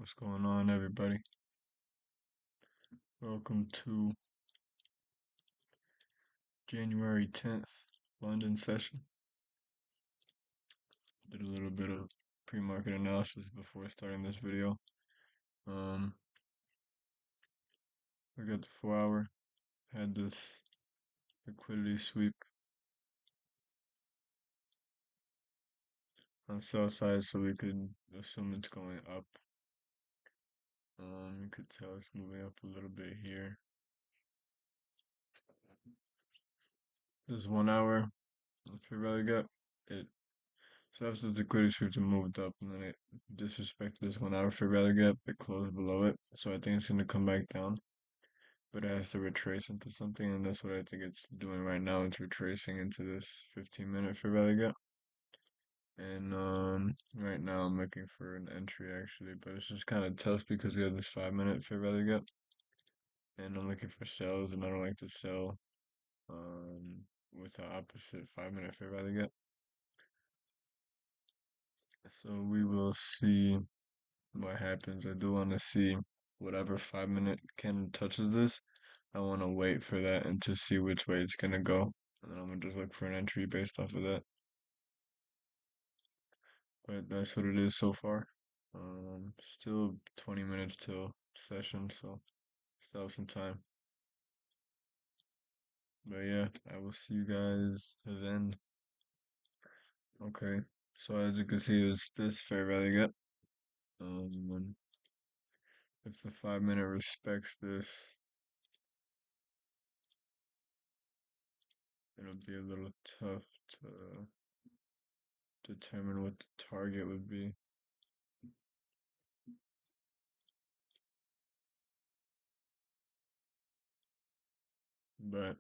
What's going on, everybody? Welcome to January 10th London session. Did a little bit of pre-market analysis before starting this video. We got the 4-hour, had this liquidity sweep on sell side, so we could assume it's going up. You could tell it's moving up a little bit here. This 1 hour fair value gap, so after the liquidity sweep, it moved up, and then it disrespected this 1 hour fair value gap. It closed below it, so I think it's going to come back down. But it has to retrace into something, and that's what I think it's doing right now. It's retracing into this 15-minute fair value gap. And right now I'm looking for an entry actually, but it's just kind of tough because we have this 5-minute fair value gap, and I'm looking for sells, and I don't like to sell with the opposite 5-minute fair value gap. So we will see what happens. I do want to see whatever 5-minute candle touches this. I want to wait for that and to see which way it's gonna go, and then I'm gonna just look for an entry based off of that. But that's what it is so far. Still 20 minutes till session, so still have some time. But yeah, I will see you guys then. Okay, so as you can see, it's this fair value gap. If the 5-minute respects this, it'll be a little tough to determine what the target would be. But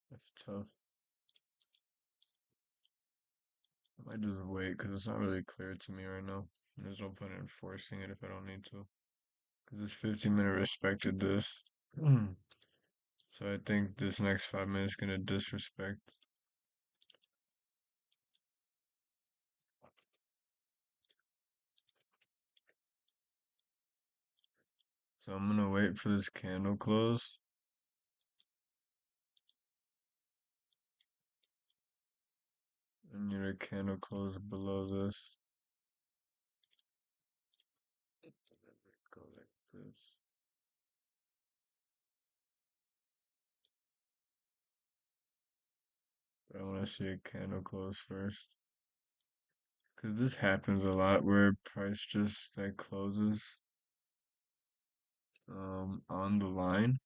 that's tough. I might just wait because it's not really clear to me right now. There's no point in forcing it if I don't need to. Because this 15-minute respected this. So I think this next 5 minutes is going to disrespect. So I'm going to wait for this candle close. And get a candle close below this. Go like this. But I want to see a candle close first. Because this happens a lot where price just like closes on the line.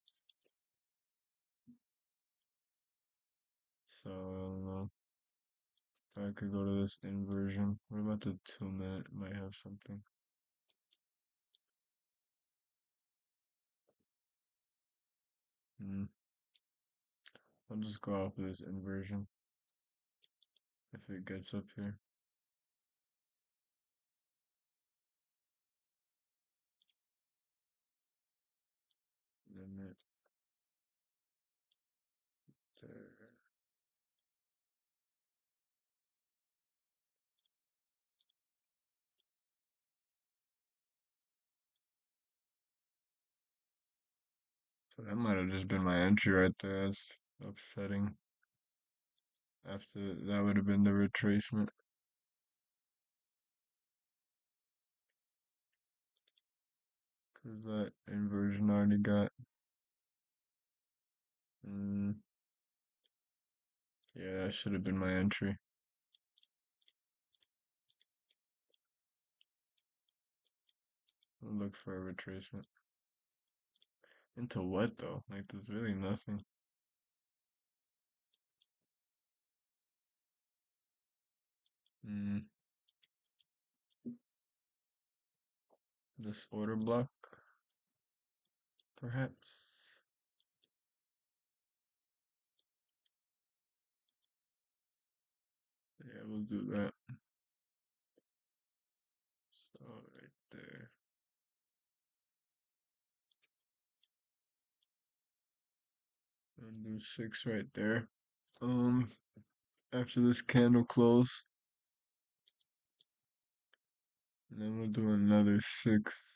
So I don't know. I could go to this inversion. What about the 2-minute? Might have something. I'll just go off of this inversion if it gets up here. Limit there. So that might have just been my entry right there. That's upsetting. After that would have been the retracement. Because that inversion already got. Yeah, that should have been my entry. I'll look for a retracement. Into what though? Like there's really nothing. This order block, perhaps. Yeah, we'll do that. So right there. And do 6 right there. Um, after this candle close, and then we'll do another six.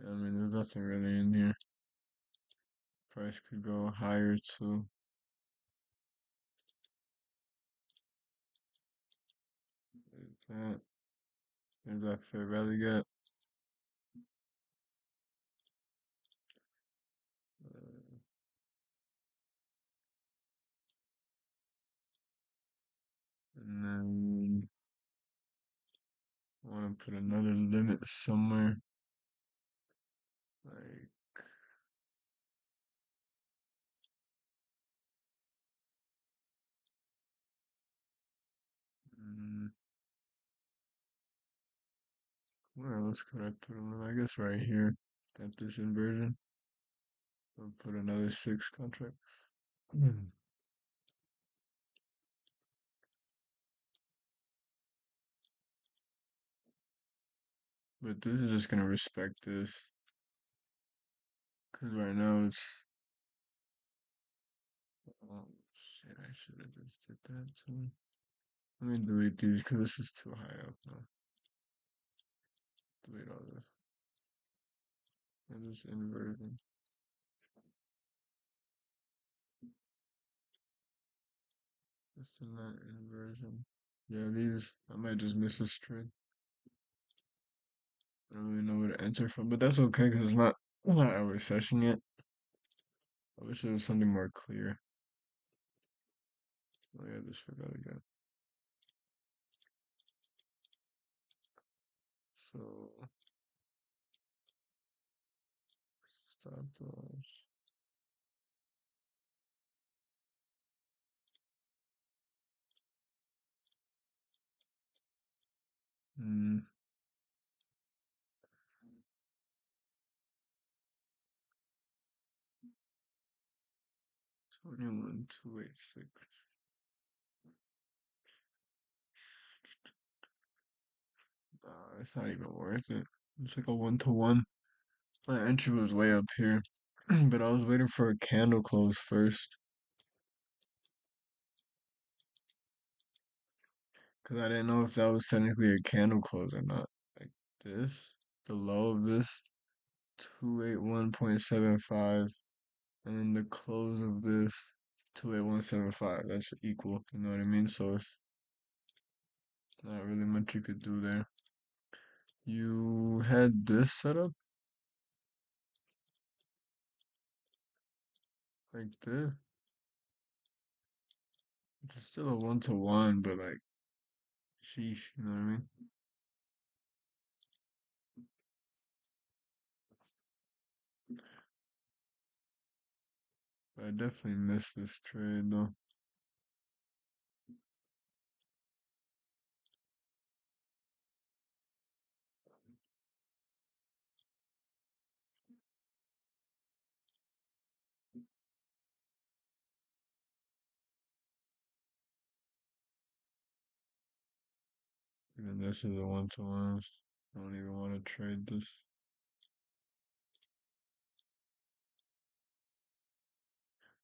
I mean, there's nothing really in here. Price could go higher too. That there's that fair value gap. Uh, and then I want to put another limit somewhere. Like, mm, where else could I put a limit? I guess right here at this inversion. I'll put another six contract. Mm. But this is just gonna respect this. Cause right now it's oh shit, I should have just did that too. Let me delete these because this is too high up now. Delete all this. And this inversion. This and that inversion. Yeah, these I might just miss a string. I don't really know where to enter from, but that's okay because it's not our session yet. I wish it was something more clear. Oh yeah, this forgot again. So stop loss. Hmm. 21,286. It's not even worth it. It's like a 1-to-1. My entry was way up here, but I was waiting for a candle close first because I didn't know if that was technically a candle close or not. Like this, the low of this, 281.75, and then the close of this, 281.75. That's equal, you know what I mean? So it's not really much you could do there. You had this set up like this, which is still a 1-to-1, but like, sheesh, you know what I mean? But I definitely missed this trade though. Even this is a 1-to-1. I don't even want to trade this.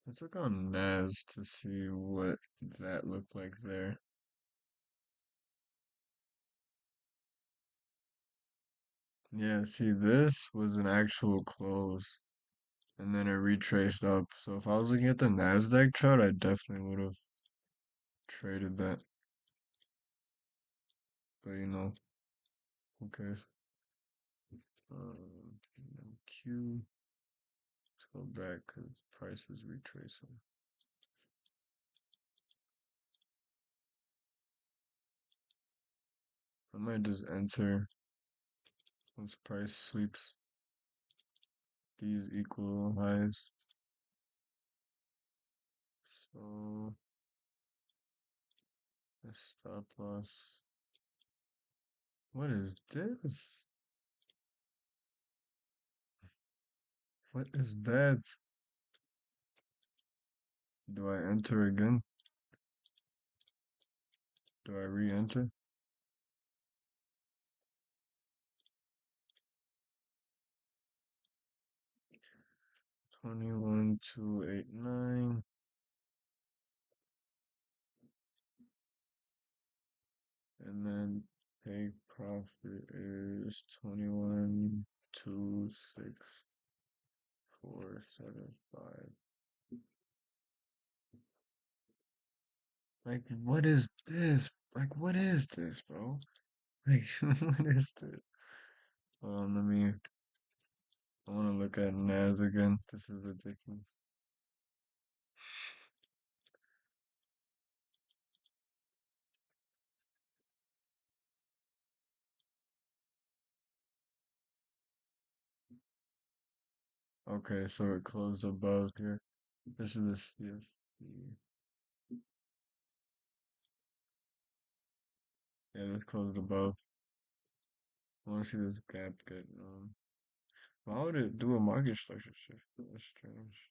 Let's look on Nas to see what that looked like there. Yeah, see, this was an actual close, and then it retraced up. So if I was looking at the Nasdaq chart, I definitely would have traded that. But you know, who cares? Q. Let's go back because price is retracing. I might just enter once price sweeps these equal highs. So a stop loss. What is this? What is that? Do I enter again? Do I re-enter? 21,289. And then take profit is 21,26475. Like, what is this? Like, what is this, bro? Like, what is this? Let me. I want to look at NAS again. This is ridiculous. Okay, so it closed above here. This is the CFD. Yeah, this closed above. I want to see this gap get why would it do a market structure shift? That's strange.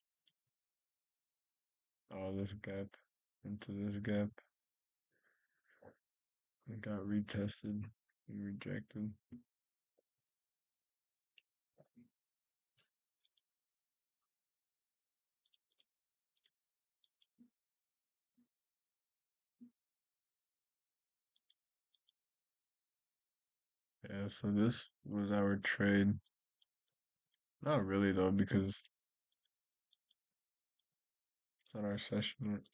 Oh, this gap into this gap. It got retested and rejected. Yeah, so this was our trade. Not really though, because it's not our session yet.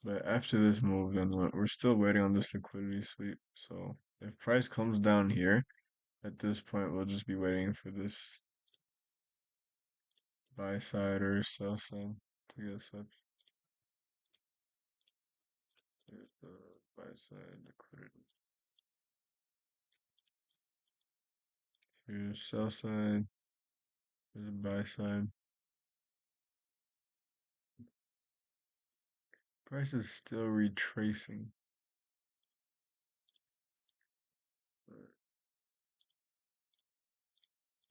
But after this move, then we're still waiting on this liquidity sweep. So if price comes down here, at this point, we'll just be waiting for this buy side or sell side to get swept. There's the buy side liquidity. Here's sell side. There's the buy side. Price is still retracing.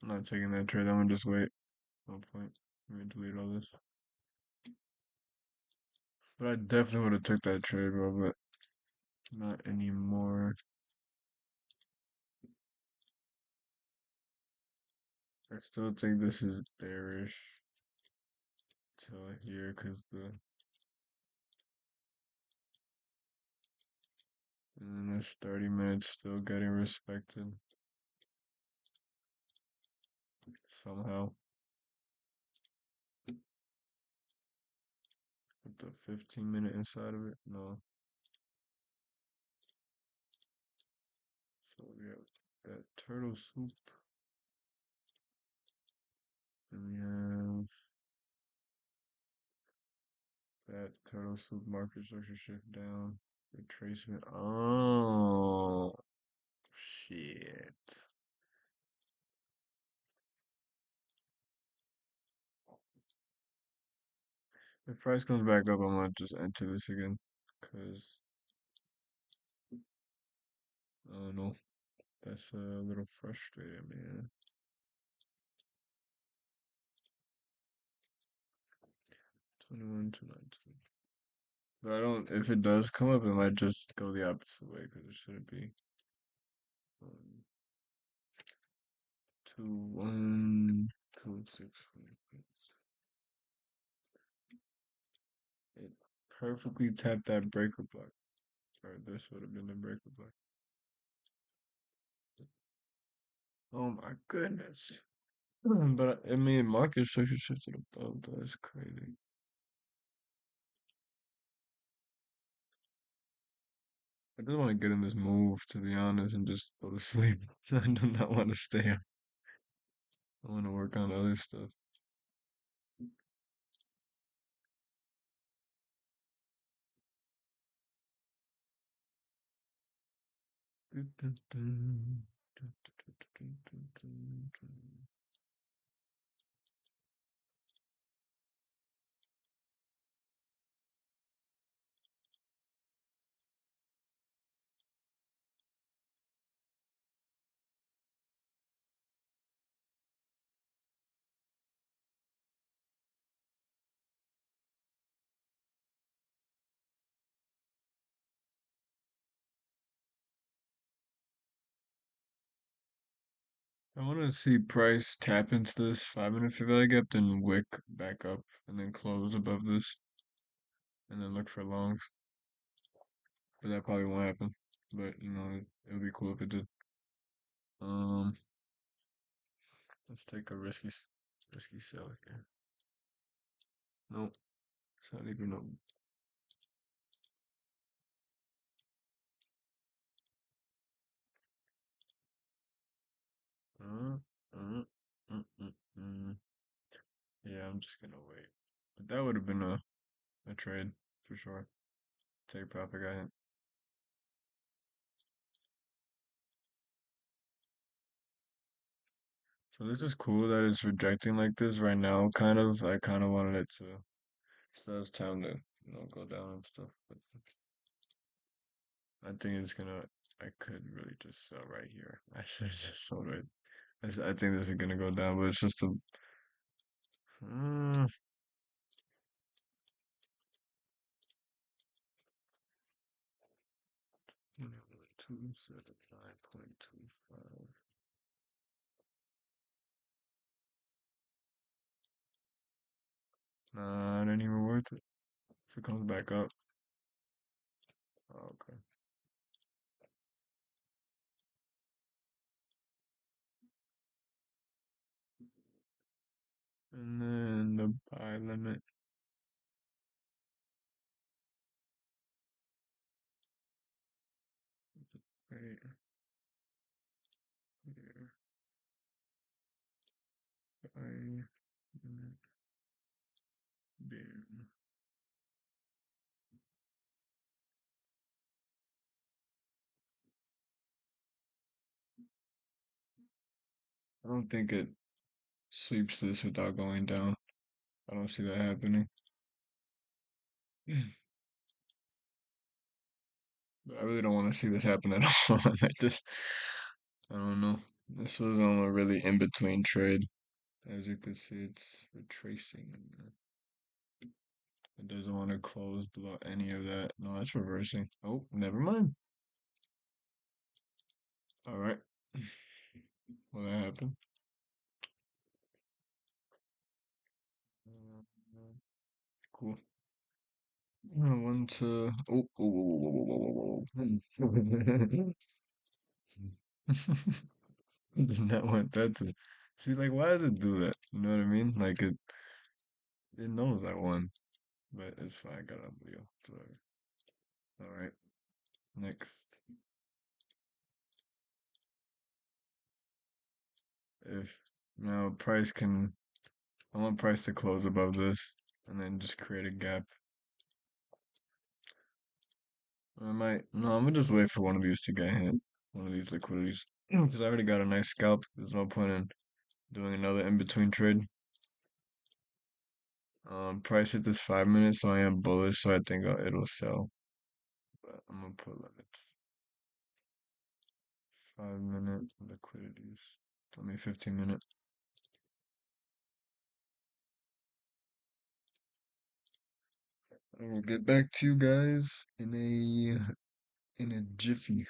I'm not taking that trade. I'm gonna just wait. No point. Let me delete all this. But I definitely would have took that trade, bro. But not anymore. I still think this is bearish till here, cause and then this 30 minutes still getting respected somehow. With the 15-minute inside of it, no. So we have that turtle soup, and we have that turtle soup market structure shift down, retracement. Oh shit! If price comes back up, I might just enter this again, cause I don't know. That's a little frustrating, man. 21,292. But I don't. If it does come up, it might just go the opposite way because it shouldn't be. 2,1,2,6. It perfectly tapped that breaker block. Or this would have been the breaker block. Oh my goodness. But I mean, market structure shifted above. That's crazy. I just want to get in this move, to be honest, and just go to sleep. I do not want to stay up. I want to work on other stuff. I want to see price tap into this 5 minute fair value gap, then wick back up, and then close above this, and then look for longs. But that probably won't happen. But it would be cool if it did. Um, let's take a risky sell here. Nope, it's not even a. Uh, uh, mm. Yeah, I'm just gonna wait. But that would have been a trade for sure. Take profit, got hit. So this is cool that it's rejecting like this right now. Kind of, I kind of wanted it to. So it's time to go down and stuff. But I think it's gonna. I could really just sell right here. I should have just sold right. I think this is gonna go down, but it's just a. Uh, 279.25. Nah, it ain't even worth it. If it comes back up. Oh, okay. And then the buy limit. Right here. Buy limit. Boom. I don't think it sweeps this without going down. I don't see that happening. But I really don't want to see this happen at all. Like this, I don't know. This was on a really in between trade. As you can see, it's retracing. It doesn't want to close below any of that. No, it's reversing. Oh, never mind. All right. Well, that happened. Cool. One to. Oh, oh, whoa, whoa, whoa. Did not want that to. See, like, why does it do that? You know what I mean? Like, it knows I won, but it's fine. I got a wheel. Whatever. All right. Next. If now price can, I want price to close above this, and then just create a gap. I might. No, I'm gonna just wait for one of these to get hit. One of these liquidities. Because I already got a nice scalp. There's no point in doing another in between trade. Price hit this 5 minutes, so I am bullish, so I think it'll sell. But I'm gonna put limits. 5 minute liquidities. I mean 15 minute. I will get back to you guys in a jiffy.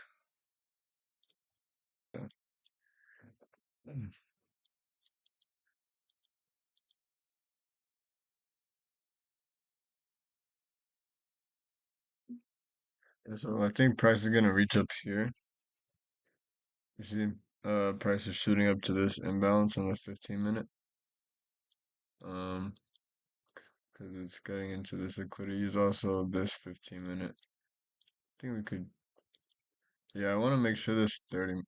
Yeah, so I think price is gonna reach up here. You see, price is shooting up to this imbalance on the 15 minute. Um, because it's getting into this liquidity. Is also this 15 minute. I think we could. Yeah, I want to make sure this 30.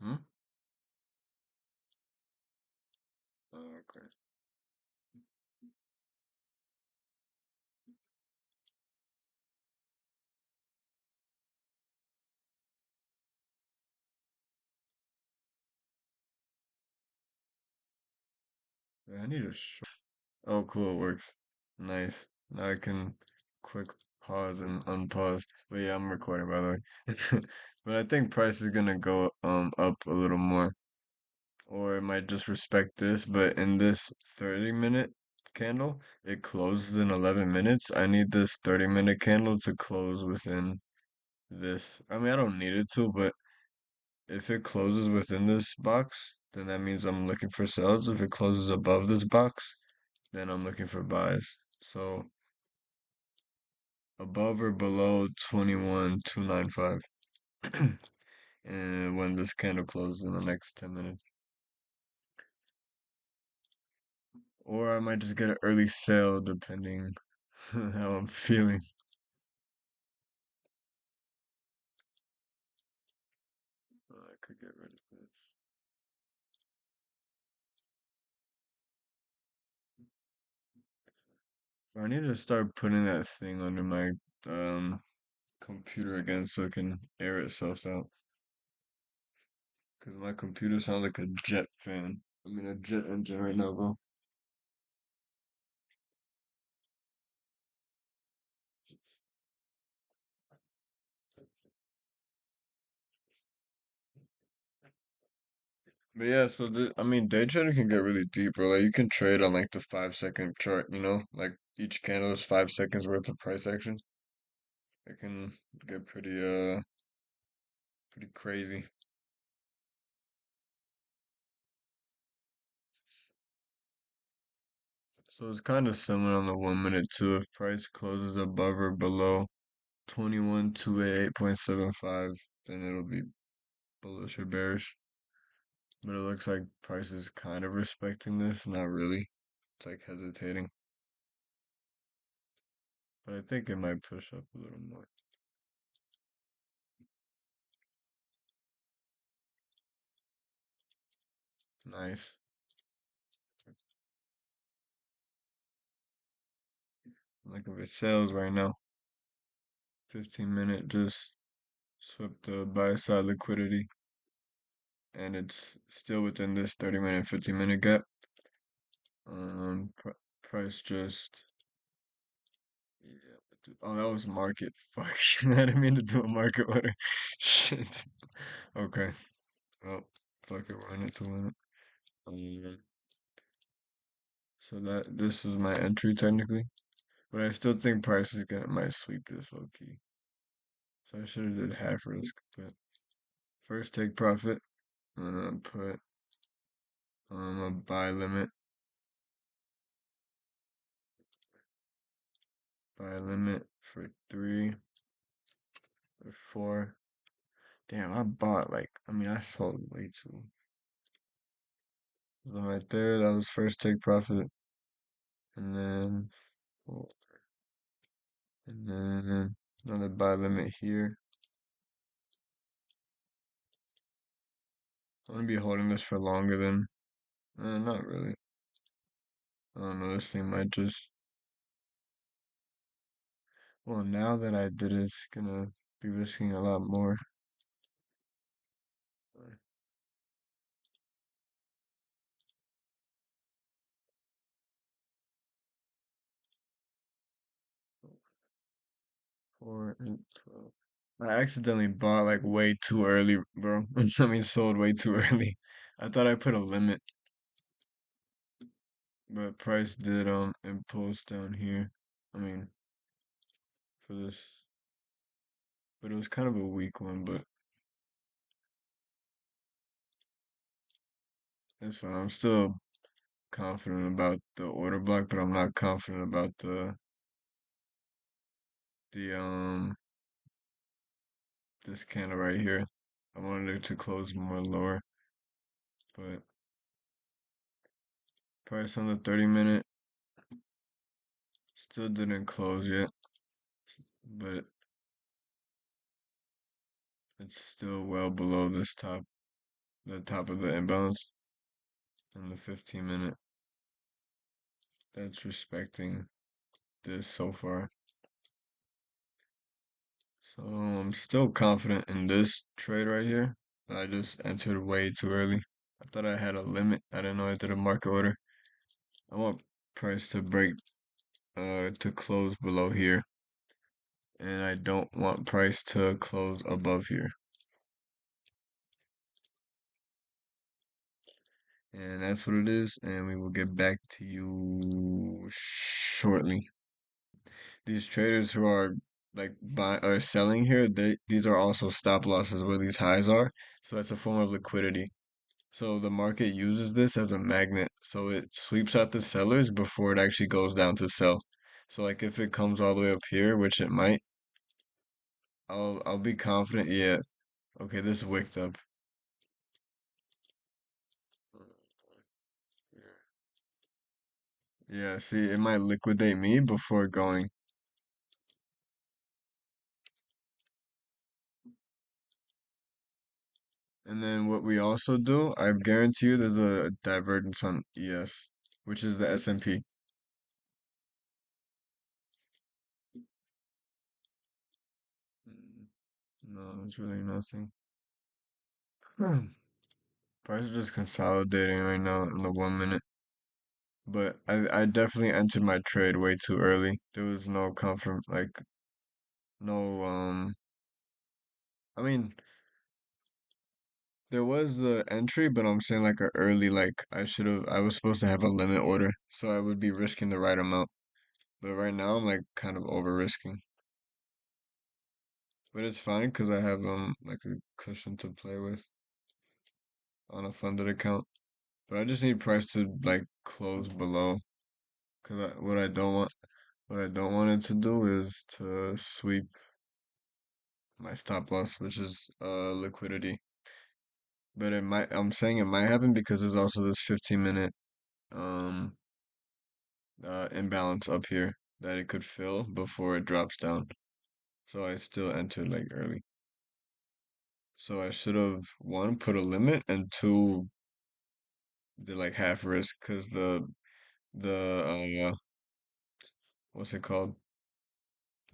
Hmm? Oh, okay. Yeah, I need a short. Oh, cool, it works. Nice. Now I can quick pause and unpause. But yeah, I'm recording by the way. But I think price is gonna go up a little more. Or it might just respect this, but in this 30 minute candle, it closes in 11 minutes. I need this 30 minute candle to close within this. I mean, I don't need it to, but if it closes within this box, then that means I'm looking for sells. If it closes above this box, then I'm looking for buys. So above or below 21,295. And when this candle closes in the next 10 minutes. Or I might just get an early sale depending how I'm feeling. I could get rid of this. I need to start putting that thing under my um computer again so it can air itself out. Because my computer sounds like a jet fan. I mean a jet engine right now, bro. But yeah, so I mean day trading can get really deep, bro. Like you can trade on like the 5 second chart, you know? Like each candle is 5 seconds worth of price action. It can get pretty crazy. So it's kind of similar on the 1 minute too. If price closes above or below 21,288.75, then it'll be bullish or bearish. But it looks like price is kind of respecting this, not really. It's like hesitating. But I think it might push up a little more. Nice. Like if it sells right now, 15 minute just swept the buy side liquidity. And it's still within this 30 minute, 15 minute gap. Price just yeah. Oh, that was market. Fuck. I didn't mean to do a market order. Shit. Okay. Well, fuck it. We're in it to win it. So that this is my entry technically, but I still think price is gonna might sweep this low key. So I should have did half risk, but first take profit and then put a buy limit for 3 or 4. Damn, I bought like I mean I sold way too. So right there, that was first take profit, and then 4, and then another buy limit here. I'm gonna be holding this for longer than, not really. I don't know, this thing might just, well, now that I did it, it's gonna be risking a lot more. Four, eight, 12. I accidentally bought like way too early, bro. I mean, sold way too early. I thought I put a limit, but price did impulse down here. I mean, for this, but it was kind of a weak one, but it's fine. I'm still confident about the order block, but I'm not confident about the this candle right here. I wanted it to close more lower, but price on the 30 minute still didn't close yet, but it's still well below this the top of the imbalance on the 15 minute. That's respecting this so far. So I'm still confident in this trade right here. I just entered way too early. I thought I had a limit. I didn't know I did a market order. I want price to break to close below here. And I don't want price to close above here. And that's what it is, and we will get back to you shortly. These traders who are like buy or selling here, these are also stop losses where these highs are. So that's a form of liquidity. So the market uses this as a magnet. So it sweeps out the sellers before it actually goes down to sell. So like if it comes all the way up here, which it might, I'll be confident. Yeah. Okay, this wicked up. Yeah, see, it might liquidate me before going. And then what we also do, I guarantee you there's a divergence on ES, which is the S&P. Mm, no, it's really nothing. Price is just consolidating right now in the 1 minute. But I definitely entered my trade way too early. There was no confirm like no I mean there was the entry, but I'm saying like a early like I was supposed to have a limit order, so I would be risking the right amount. But right now I'm like kind of over risking. But it's fine because I have like a cushion to play with on a funded account. But I just need price to like close below because what I don't want it to do is to sweep my stop loss, which is liquidity. But I'm saying it might happen because there's also this 15-minute um imbalance up here that it could fill before it drops down. So I still entered like early. So I should have one put a limit and two did like half risk because the what's it called?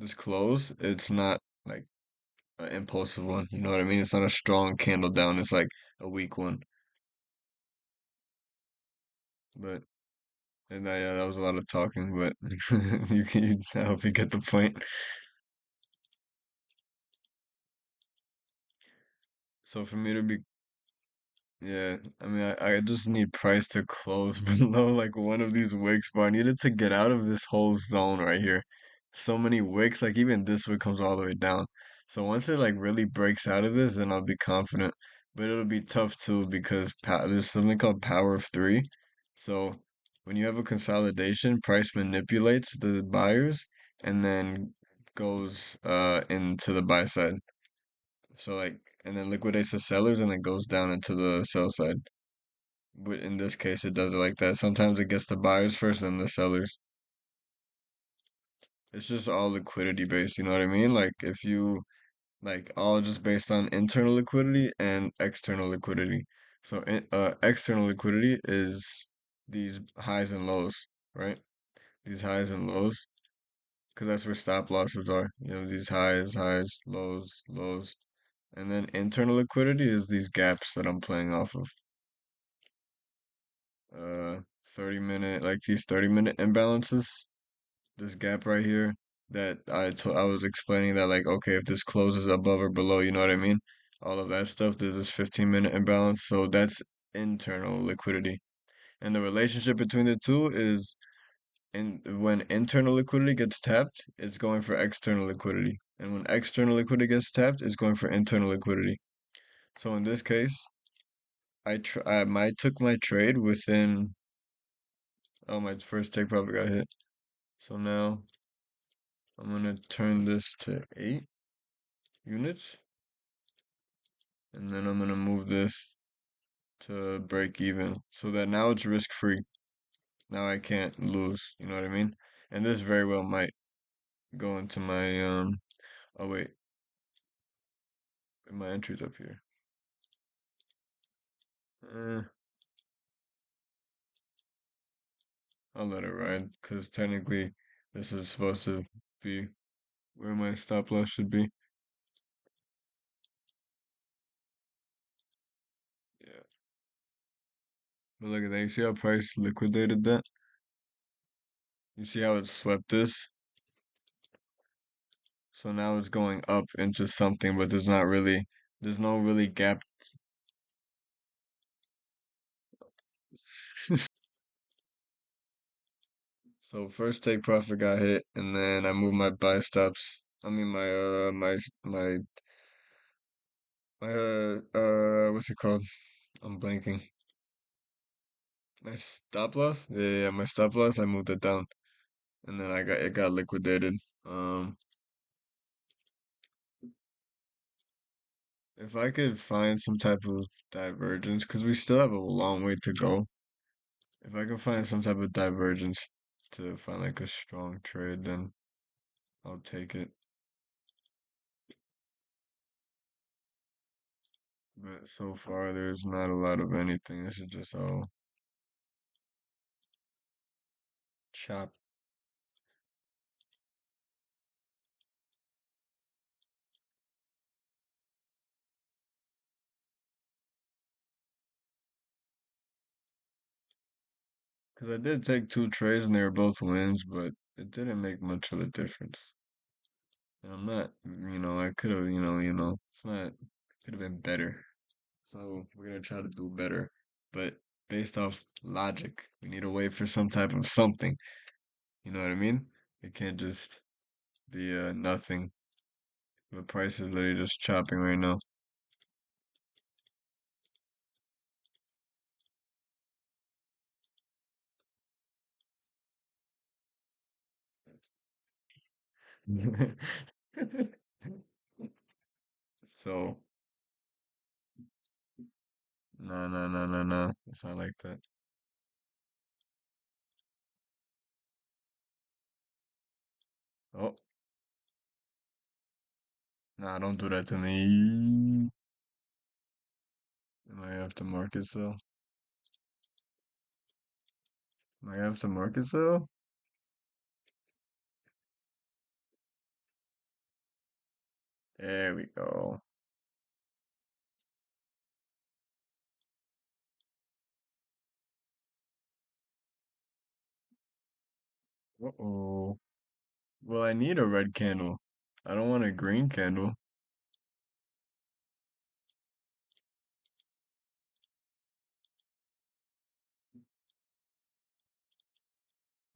This close, it's not like an impulsive one. You know what I mean? It's not a strong candle down. It's like a weak one. But and yeah, that was a lot of talking, but I hope you get the point. So for me to be, yeah, I mean, I just need price to close below like one of these wicks, but I needed to get out of this whole zone right here. So many wicks, like even this wick comes all the way down. So once it like really breaks out of this, then I'll be confident. But it'll be tough too because there's something called power of three. So when you have a consolidation, price manipulates the buyers and then goes into the buy side. So like, and then liquidates the sellers and then goes down into the sell side. But in this case, it does it like that. Sometimes it gets the buyers first, then the sellers. It's just all liquidity based. You know what I mean? Like if you like all just based on internal liquidity and external liquidity. So external liquidity is these highs and lows, right? These highs and lows, because that's where stop losses are. You know, these highs, lows, lows. And then internal liquidity is these gaps that I'm playing off of. 30 minute, like these 30-minute imbalances, this gap right here that I was explaining that like, okay, if this closes above or below, you know what I mean? All of that stuff, there's this 15-minute imbalance. So that's internal liquidity. And the relationship between the two is when internal liquidity gets tapped, it's going for external liquidity. And when external liquidity gets tapped, it's going for internal liquidity. So in this case, I took my trade within, oh, my first take profit got hit. So now I'm gonna turn this to 8 units, and then I'm gonna move this to break even so that now it's risk free. Now I can't lose, you know what I mean? And this very well might go into my oh wait, my entry's up here. Eh, I'll let it ride because technically this is supposed to be where my stop loss should be. Yeah. But look at that. You see how price liquidated that? You see how it swept this? So now it's going up into something, but there's no really gap. So first take profit got hit, and then I moved my buy stops I mean my what's it called? I'm blanking. My stop loss? Yeah, my stop loss, I moved it down. And then it got liquidated. Um, if I could find some type of divergence, because we still have a long way to go. If I can find some type of divergence to find like a strong trade, then I'll take it. But so far, there's not a lot of anything. This is just all chop. Because I did take two trades and they were both wins, but it didn't make much of a difference. And I'm not, I could have, it's not, could have been better. So we're gonna try to do better. But based off logic, we need to wait for some type of something. You know what I mean? It can't just be nothing. The price is literally just chopping right now. So, no, no, no, no, no. It's not like that. Oh, nah, don't do that to me. Am I have to market sell? Am I have to market sell? There we go. Uh-oh. Well, I need a red candle. I don't want a green candle.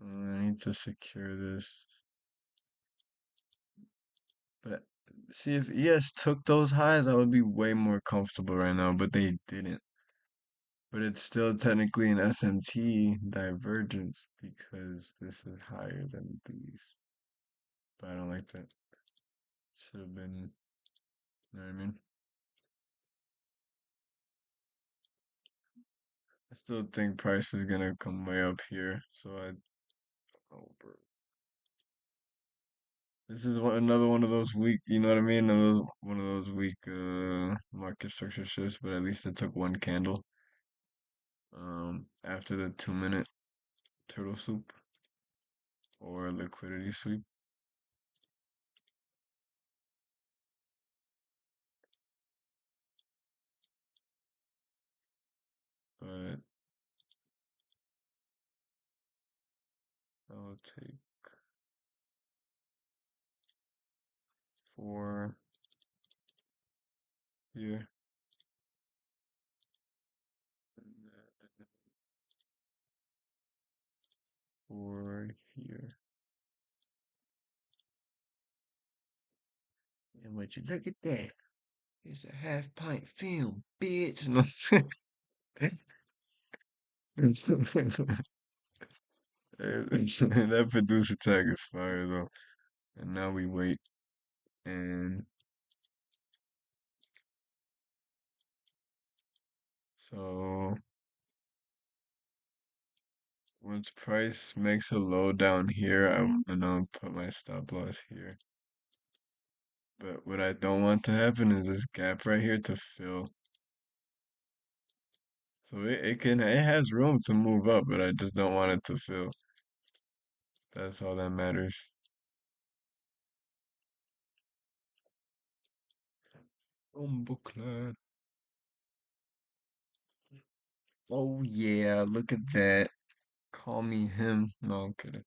I need to secure this. But see, if ES took those highs, I would be way more comfortable right now, but they didn't. But it's still technically an SMT divergence because this is higher than these. But I don't like that. Should have been, you know what I mean? I still think price is gonna come way up here. So oh, bro. This is another one of those weak, you know what I mean? One of those weak market structure shifts, but at least it took one candle. After the 2 minute turtle soup or liquidity sweep. But I'll take 4 here. And then 4 here. And would you look at that? It's a half pint film, bitch. No. That producer tag is fire though. And now we wait. And so once price makes a low down here, I'm gonna put my stop loss here. But what I don't want to happen is this gap right here to fill. So it has room to move up, but I just don't want it to fill. That's all that matters. Bumbleclad. Oh yeah, look at that. Call me him. No, I'm kidding.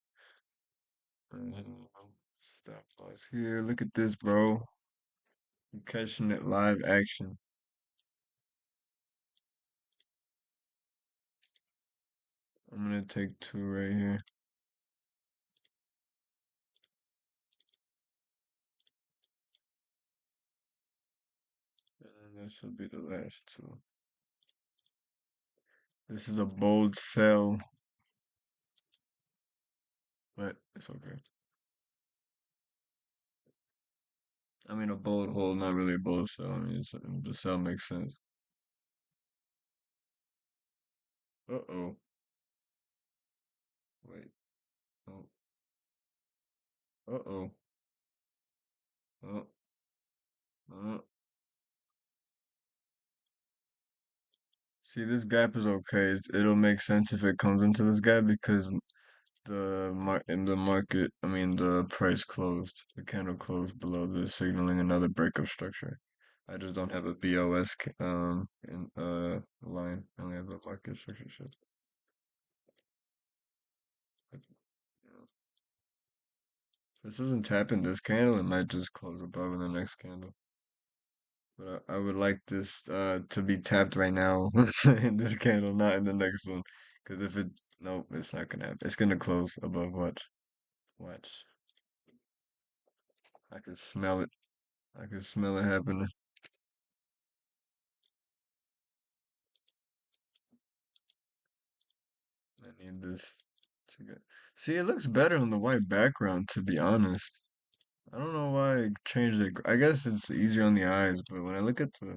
Stop loss here. Look at this, bro. I'm catching it live action. I'm gonna take two right here. And this will be the last two. This is a bold sell, but it's okay. I mean, a bold hold, not really a bold sell. I mean, the sell makes sense. Uh-oh. Wait. Oh. Uh-oh. Oh. Uh. See, this gap is okay. It'll make sense if it comes into this gap because in the market, I mean the price closed, the candle closed below this, signaling another breakup structure. I just don't have a BOS in line. I only have a market structure shift. But, you know, if this doesn't tap in this candle, it might just close above in the next candle. But I would like this to be tapped right now in this candle, not in the next one. Because if it, nope, it's not gonna happen. It's gonna close above. Watch, watch. I can smell it. I can smell it happening. I need this to get. See, it looks better on the white background, to be honest. I don't know why I changed it. I guess it's easier on the eyes, but when I look at the,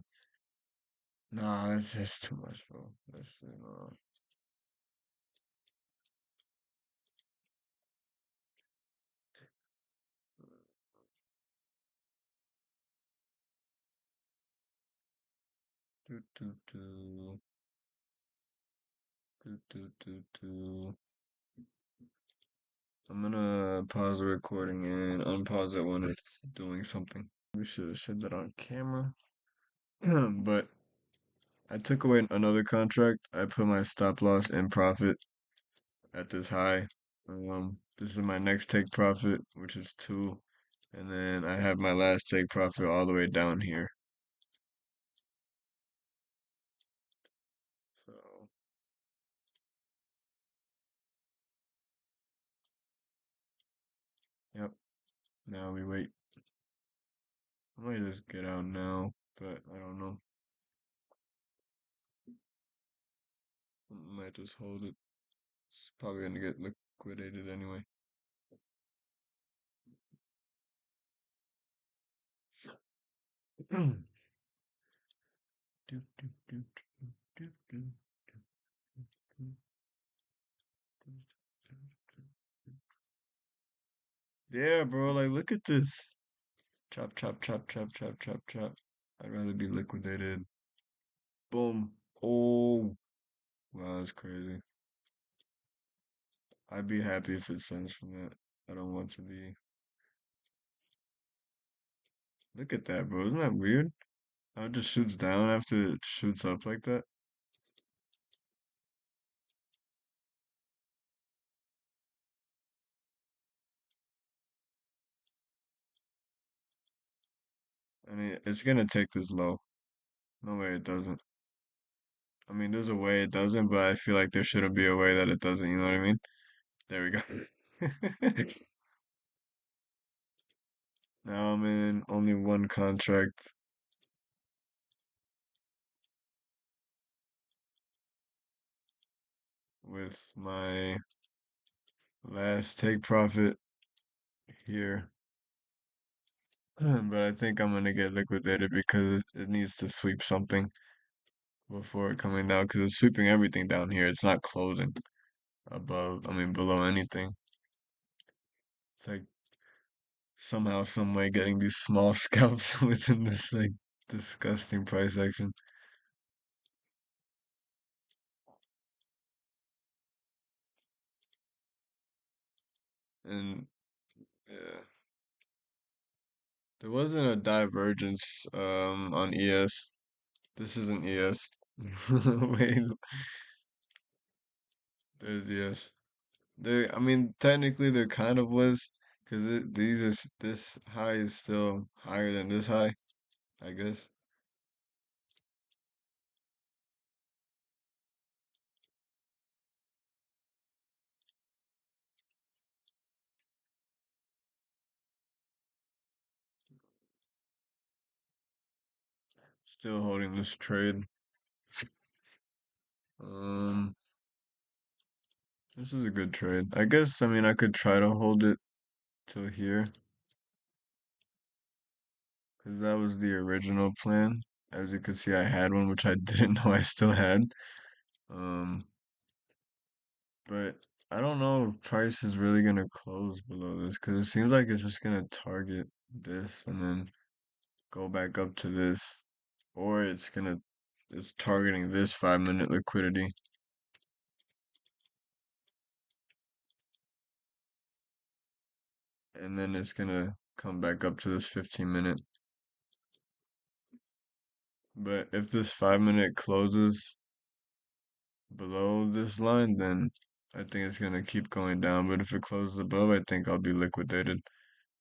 nah, it's just too much, bro. That's do do do do. I'm gonna pause the recording and unpause it when it's doing something. We should have said that on camera. But I took away another contract. I put my stop loss and profit at this high. This is my next take profit, which is two. And then I have my last take profit all the way down here. So, yep. Now we wait. I might just get out now, but I don't know. I might just hold it. It's probably gonna get liquidated anyway. Do, do, do, do, do, do, do, do, do. Yeah, bro, like look at this. Chop, chop, chop, chop, chop, chop, chop. I'd rather be liquidated. Boom. Oh, wow, that's crazy. I'd be happy if it sends from that. I don't want to be. Look at that, bro. Isn't that weird? How it just shoots down after it shoots up like that? I mean, it's gonna take this low. No way it doesn't. I mean, there's a way it doesn't, but I feel like there shouldn't be a way that it doesn't. You know what I mean? There we go. Now I'm in only one contract with my last take profit here. But I think I'm gonna get liquidated because it needs to sweep something before coming down because it's sweeping everything down here. It's not closing above, I mean below anything. It's like somehow, some way getting these small scalps within this like disgusting price action. And yeah, there wasn't a divergence on ES. This isn't ES. Wait, there's ES. There, I mean, technically there kind of was, because this high is still higher than this high, I guess. Still holding this trade. Um, this is a good trade. I guess, I mean, I could try to hold it till here, because that was the original plan. As you can see, I had one, which I didn't know I still had. Um, but I don't know if price is really gonna close below this, because it seems like it's just gonna target this and then go back up to this, or it's targeting this 5 minute liquidity, and then it's gonna come back up to this 15 minute. But if this 5 minute closes below this line, then I think it's gonna keep going down. But if it closes above, I think I'll be liquidated.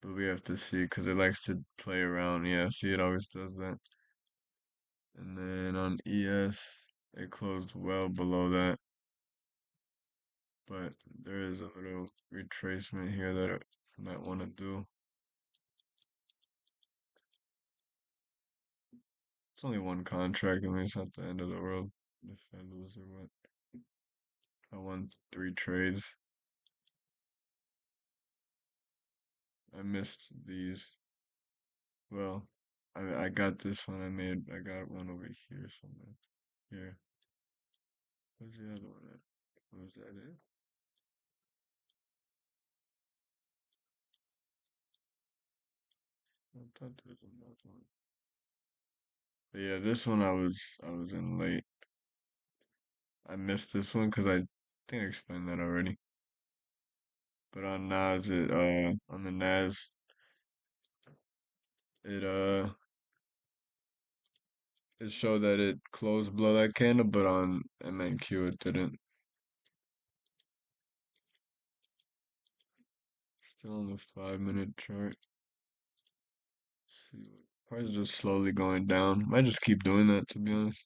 But we have to see because it likes to play around. Yeah, see, it always does that. And then on ES, it closed well below that. But there is a little retracement here that I might want to do. It's only one contract. I mean, it's not the end of the world if I lose or what. I won 3 trades. I missed these. Well, I got this one. I got one over here somewhere. Here. Where's the other one at? Was that it? I thought there was another one. But yeah, this one I was in late. I missed this one because I think I explained that already. But on Nas, on the Nas, it it showed that it closed below that candle, but on MNQ it didn't. Still on the 5 minute chart. See, price is just slowly going down. Might just keep doing that to be honest.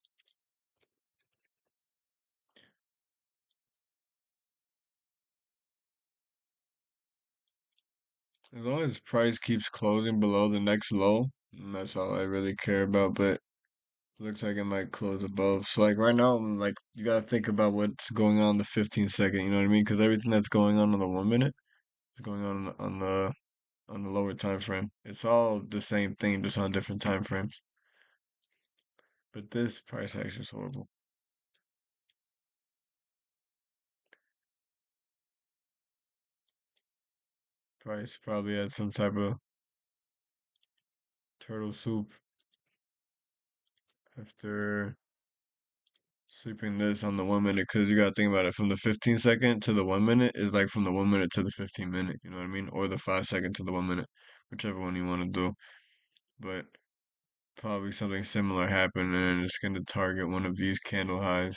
As long as price keeps closing below the next low, that's all I really care about. But looks like it might close above. So like right now, like you gotta think about what's going on the 15 second. You know what I mean? Because everything that's going on the 1 minute is going on the lower time frame. It's all the same thing, just on different time frames. But this price action is horrible. Price probably had some type of turtle soup after sweeping this on the 1 minute, because you gotta think about it, from the 15 second to the 1 minute is like from the 1 minute to the 15 minute, you know what I mean? Or the 5 second to the 1 minute, whichever one you want to do. But probably something similar happened, and it's gonna target one of these candle highs,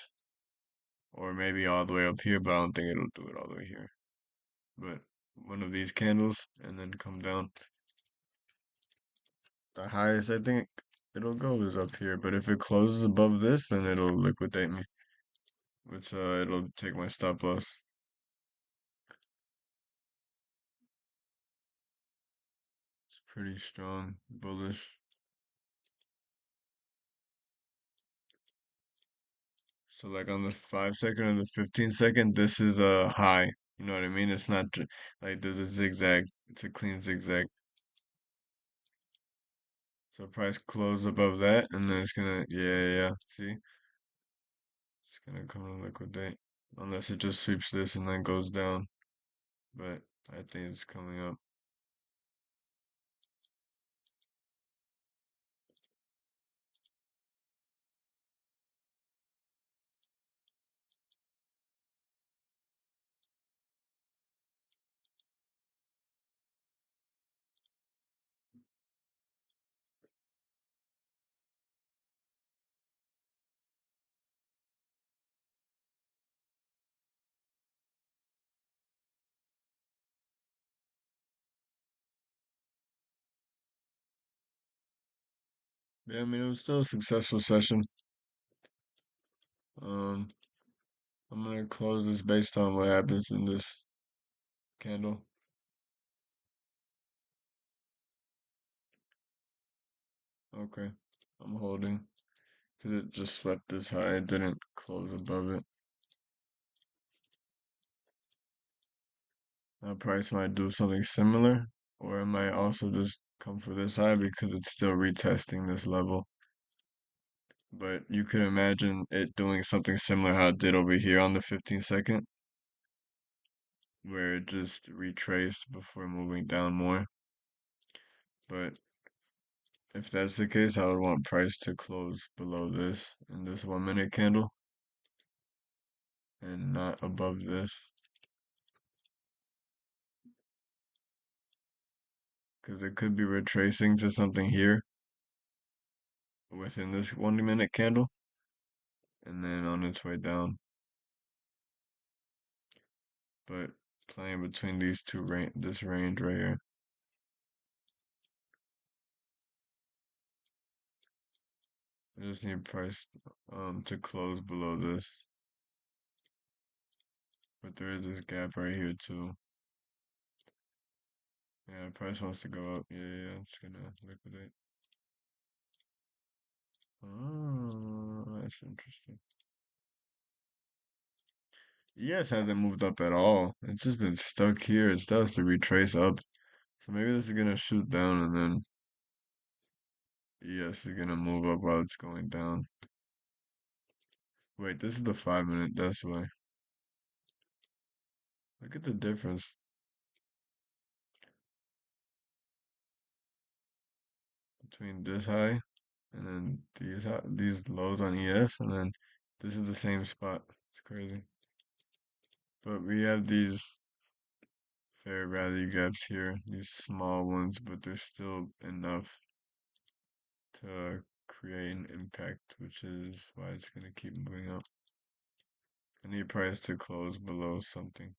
or maybe all the way up here, but I don't think it'll do it all the way here. But one of these candles, and then come down. The highest I think it'll go is up here, but if it closes above this, then it'll liquidate me, which it'll take my stop loss. It's pretty strong, bullish. So like on the 5 second and the 15 second, this is a high. You know what I mean? It's not like there's a zigzag. It's a clean zigzag. So price close above that, and then it's gonna, yeah, yeah, yeah. See, it's gonna come and liquidate, unless it just sweeps this and then goes down. But I think it's coming up. Yeah, I mean it was still a successful session. Um, I'm gonna close this based on what happens in this candle. Okay, I'm holding. Because it just swept this high, it didn't close above it. Now price might do something similar, or it might also just come for this high because it's still retesting this level. But you could imagine it doing something similar how it did over here on the 15-second, where it just retraced before moving down more. But if that's the case, I would want price to close below this in this 1 minute candle and not above this. Because it could be retracing to something here within this 1 minute candle and then on its way down. But playing between these two this range right here. I just need price to close below this. But there is this gap right here too. Yeah, price wants to go up. Yeah, it's gonna liquidate. Oh, that's interesting. ES hasn't moved up at all. It's just been stuck here. It still has to retrace up. So maybe this is gonna shoot down and then ES is gonna move up while it's going down. Wait, this is the 5 minute, that's why. Look at the difference between this high and then these lows on ES, and then this is the same spot. It's crazy. But we have these fair value gaps here, these small ones, but they're still enough to create an impact, which is why it's gonna keep moving up. I need price to close below something.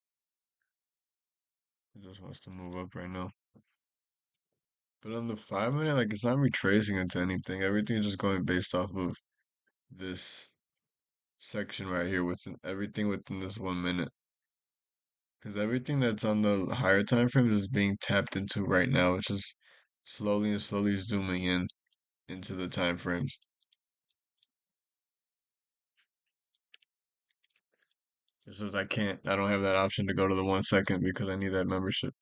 It just wants to move up right now. But on the 5 minute, like it's not retracing into anything. Everything's just going based off of this section right here within everything within this 1 minute. Because everything that's on the higher time frames is being tapped into right now. It's just slowly and slowly zooming in into the time frames. It's just I don't have that option to go to the 1 second because I need that membership.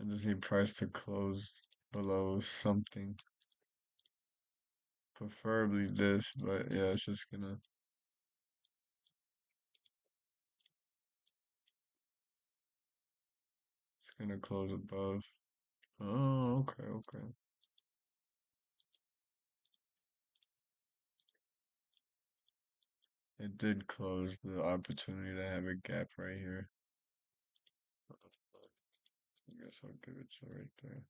I just need price to close below something. Preferably this, but yeah, it's gonna close above. Oh, okay, okay. It did close the opportunity to have a gap right here. I guess I'll give it to right there.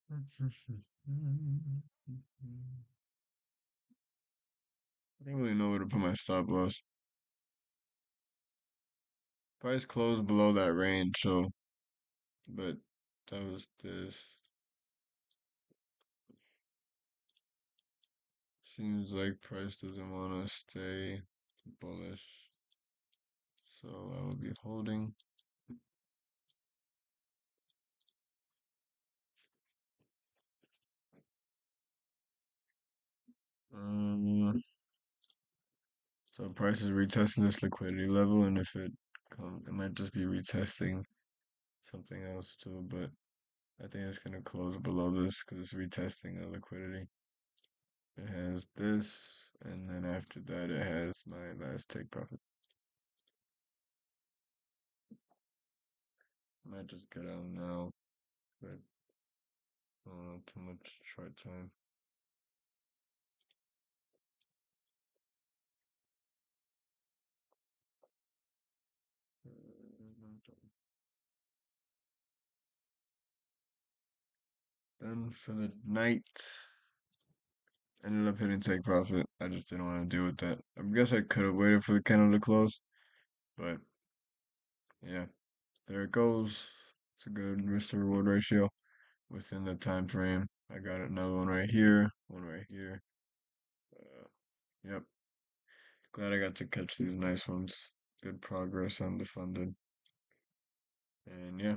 Mhm. I don't really know where to put my stop loss. Price closed below that range, so, but that was this. Seems like price doesn't want to stay bullish, so I will be holding. So price is retesting this liquidity level, and if it might just be retesting something else too, but I think it's gonna close below this because it's retesting the liquidity. It has this, and then after that it has my last take profit. Might just get out now, but I don't know, too much short time. Then for the night, ended up hitting take profit. I just didn't want to deal with that. I guess I could have waited for the candle to close, but Yeah, there it goes. It's a good risk to reward ratio within the time frame. I got another one right here, one right here. Yep, glad I got to catch these nice ones. Good progress on the funded. And yeah,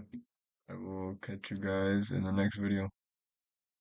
I will catch you guys in the next video.